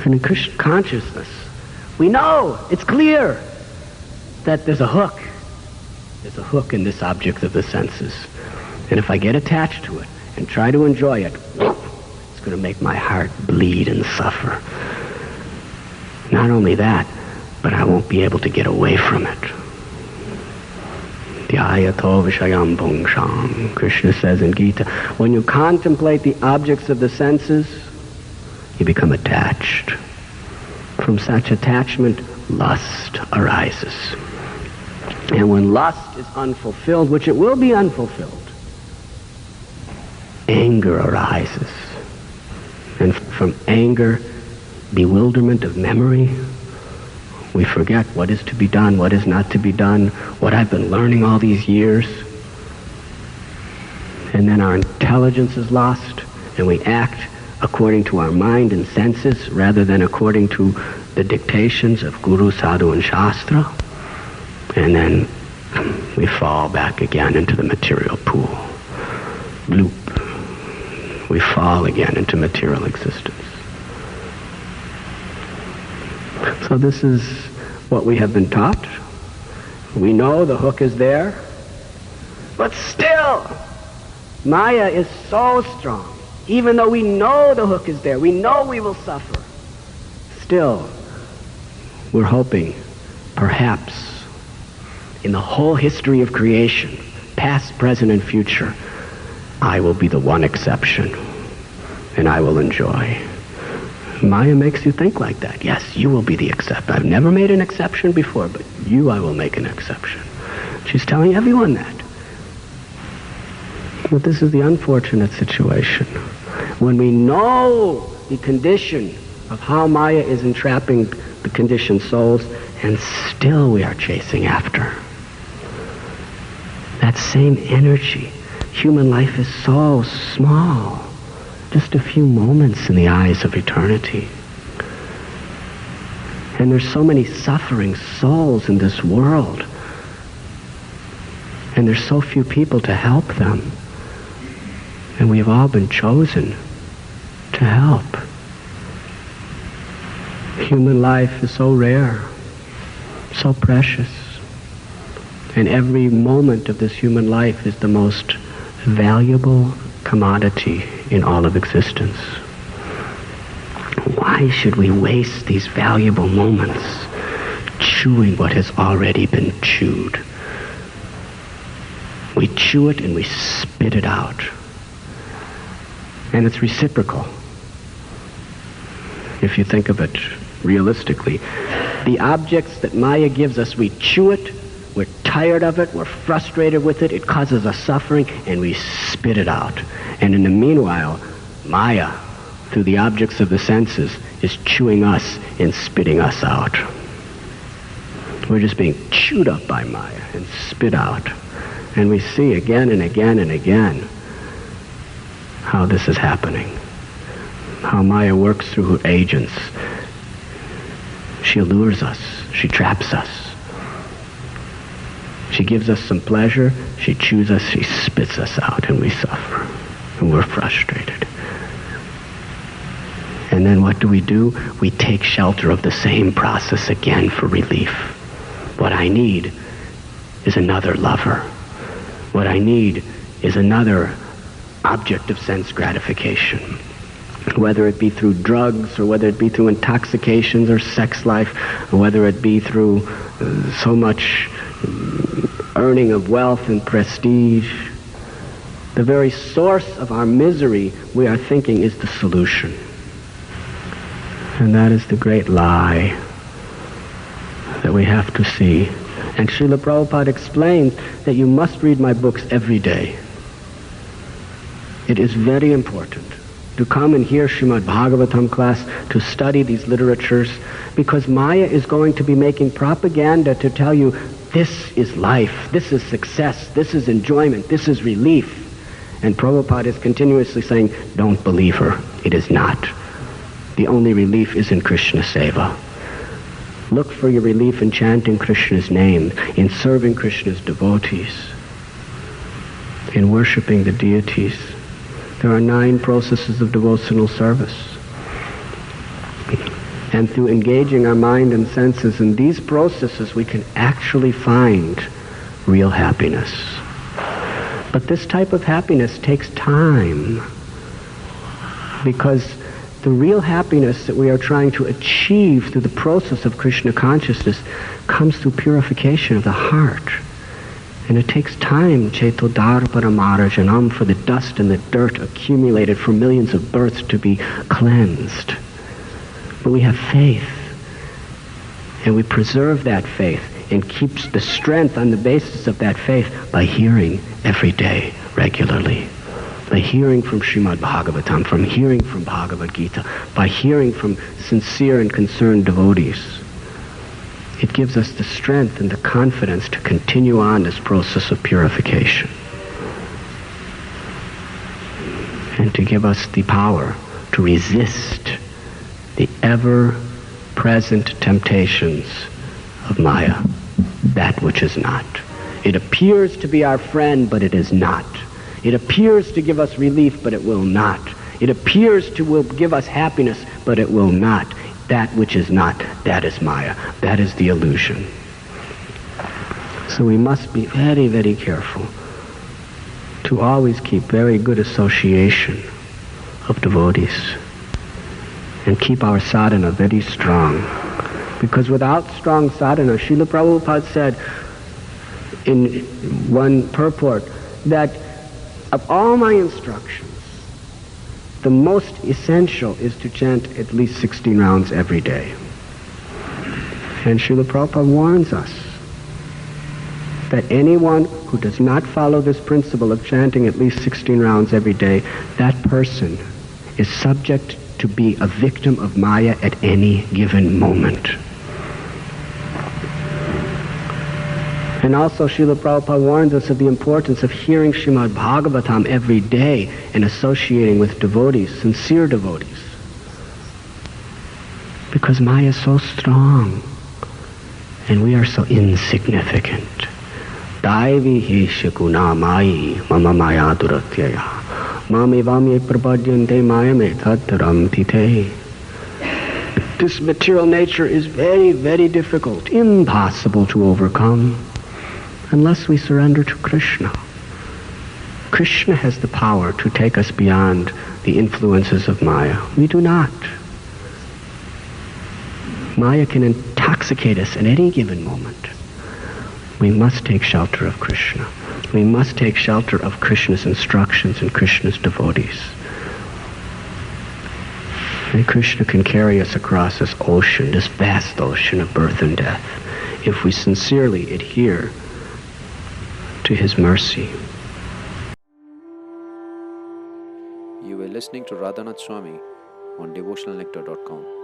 And in Krishna consciousness, we know, it's clear, that there's a hook. There's a hook in this object of the senses. And if I get attached to it and try to enjoy it, it's going to make my heart bleed and suffer. Not only that, but I won't be able to get away from it. Dhyayato vishayam bhungsham. Krishna says in Gita, when you contemplate the objects of the senses, you become attached. From such attachment, lust arises. And when lust is unfulfilled, which it will be unfulfilled, anger arises. And from anger, bewilderment of memory, we forget what is to be done, what is not to be done, what I've been learning all these years. And then our intelligence is lost, and we act according to our mind and senses rather than according to the dictations of Guru, Sadhu, and Shastra. And then we fall back again into the material pool. Bloop. We fall again into material existence. So this is what we have been taught. We know the hook is there, but still, Maya is so strong. Even though we know the hook is there, we know we will suffer, still, we're hoping, perhaps, in the whole history of creation, past, present, and future, I will be the one exception, and I will enjoy. Maya makes you think like that. Yes, you will be the exception. I've never made an exception before, but you, I will make an exception. She's telling everyone that. But this is the unfortunate situation. When we know the condition of how Maya is entrapping the conditioned souls, and still we are chasing after. That same energy. Human life is so small. Just a few moments in the eyes of eternity. And there's so many suffering souls in this world. And there's so few people to help them. And we've all been chosen to help. Human life is so rare, so precious. And every moment of this human life is the most valuable commodity in all of existence. Why should we waste these valuable moments chewing what has already been chewed? We chew it and we spit it out. And it's reciprocal. If you think of it realistically, the objects that Maya gives us, we chew it, we're tired of it, we're frustrated with it, it causes us suffering, and we spit it out. And in the meanwhile, Maya, through the objects of the senses, is chewing us and spitting us out. We're just being chewed up by Maya and spit out. And we see again and again and again how this is happening. How Maya works through her agents. She allures us. She traps us. She gives us some pleasure. She chews us. She spits us out, and we suffer. And we're frustrated. And then what do? We take shelter of the same process again for relief. What I need is another lover. What I need is another object of sense gratification. Whether it be through drugs, or whether it be through intoxications or sex life, or whether it be through so much earning of wealth and prestige. The very source of our misery, we are thinking, is the solution. And that is the great lie that we have to see. And Srila Prabhupada explains that you must read my books every day. It is very important to come and hear Srimad Bhagavatam class, to study these literatures, because Maya is going to be making propaganda to tell you this is life, this is success, this is enjoyment, this is relief. And Prabhupada is continuously saying, don't believe her. It is not. The only relief is in Krishna Seva. Look for your relief in chanting Krishna's name, in serving Krishna's devotees, in worshiping the deities. There are 9 processes of devotional service. And through engaging our mind and senses in these processes, we can actually find real happiness. But this type of happiness takes time, because the real happiness that we are trying to achieve through the process of Krishna consciousness comes through purification of the heart. And it takes time, cheto, darpan, maarjanam, for the dust and the dirt accumulated for millions of births to be cleansed. But we have faith, and we preserve that faith and keeps the strength on the basis of that faith by hearing every day, regularly. By hearing from Srimad Bhagavatam, from hearing from Bhagavad Gita, by hearing from sincere and concerned devotees. It gives us the strength and the confidence to continue on this process of purification. And to give us the power to resist the ever-present temptations of Maya, that which is not. It appears to be our friend, but it is not. It appears to give us relief, but it will not. It appears to will give us happiness, but it will not. That which is not, that is Maya. That is the illusion. So we must be very, very careful to always keep very good association of devotees and keep our sadhana very strong. Because without strong sadhana, Srila Prabhupada said in one purport that of all my instructions, the most essential is to chant at least 16 rounds every day. And Srila Prabhupada warns us that anyone who does not follow this principle of chanting at least 16 rounds every day, that person is subject to be a victim of Maya at any given moment. And also Srila Prabhupada warns us of the importance of hearing Srimad Bhagavatam every day and associating with devotees, sincere devotees. Because Maya is so strong and we are so insignificant. Daivi hi shakuna mayi mama maya duratyaya mami vamye prapadyante mayame tattaram tite. This material nature is very, very difficult, impossible to overcome, unless we surrender to Krishna. Krishna has the power to take us beyond the influences of Maya. We do not. Maya can intoxicate us at any given moment. We must take shelter of Krishna. We must take shelter of Krishna's instructions and Krishna's devotees. And Krishna can carry us across this ocean, this vast ocean of birth and death, if we sincerely adhere to his mercy. You were listening to Radhanath Swami on devotionalnectar.com.